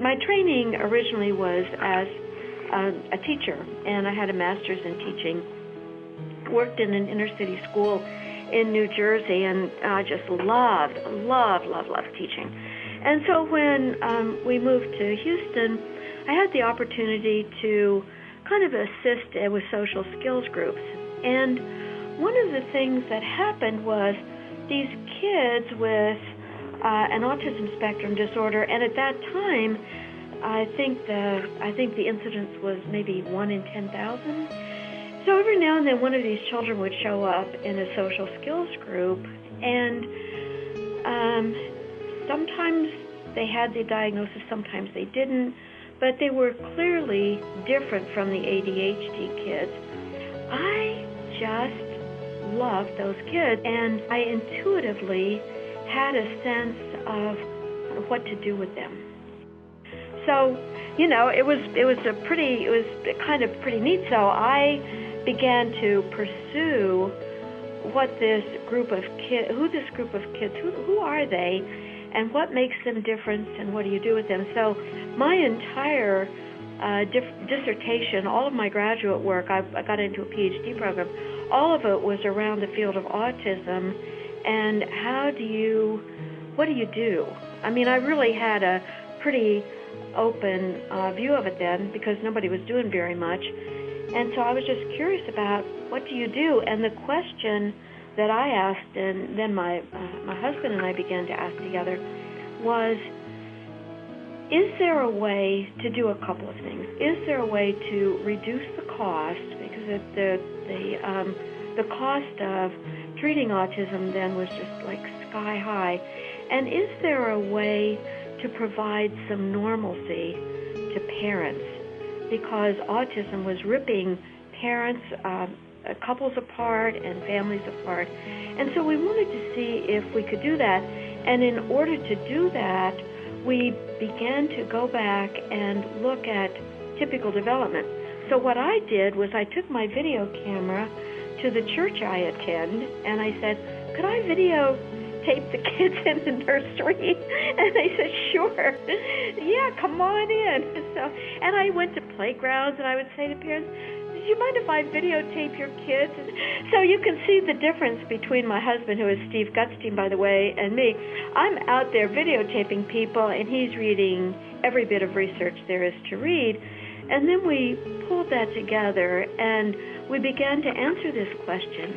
my training originally was as a teacher, and I had a master's in teaching. Worked in an inner city school in New Jersey, and I just loved teaching. And so when we moved to Houston, I had the opportunity to kind of assist with social skills groups. And one of the things that happened was these kids with an autism spectrum disorder, and at that time, I think the incidence was maybe 1 in 10,000. So every now and then one of these children would show up in a social skills group, and sometimes they had the diagnosis, sometimes they didn't, but they were clearly different from the ADHD kids. I just loved those kids, and I intuitively had a sense of what to do with them. So, it was kind of pretty neat. So I began to pursue who this group of kids, who are they, and what makes them different, and what do you do with them. So my entire dissertation, all of my graduate work, I got into a PhD program, all of it was around the field of autism and what do you do? I mean, I really had a pretty open view of it then, because nobody was doing very much. And so I was just curious about, what do you do? And the question that I asked, and then my husband and I began to ask together, was, is there a way to do a couple of things? Is there a way to reduce the cost, because the cost of treating autism then was just like sky high, and is there a way to provide some normalcy to parents? Because autism was ripping parents, couples apart and families apart. And so we wanted to see if we could do that. And in order to do that, we began to go back and look at typical development. So what I did was I took my video camera to the church I attend, and I said, could I videotape the kids in the nursery? And they said, sure. Yeah, come on in. And I went to playgrounds, and I would say to parents, do you mind if I videotape your kids? So you can see the difference between my husband, who is Steve Gutstein, by the way, and me. I'm out there videotaping people, and he's reading every bit of research there is to read. And then we pulled that together, and we began to answer this question: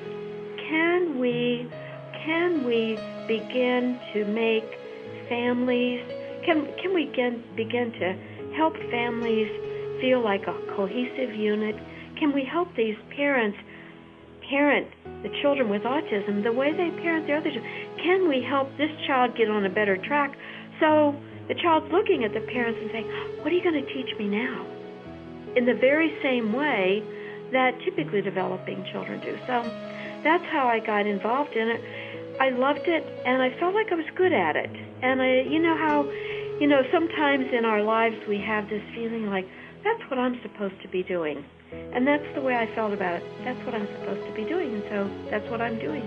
Can we begin to make families? Can we begin to help families feel like a cohesive unit? Can we help these parents parent the children with autism the way they parent the other children? Can we help this child get on a better track? So the child's looking at the parents and saying, what are you going to teach me now? In the very same way that typically developing children do. So that's how I got involved in it. I loved it, and I felt like I was good at it. And sometimes in our lives we have this feeling like, that's what I'm supposed to be doing. And that's the way I felt about it. That's what I'm supposed to be doing, and so that's what I'm doing.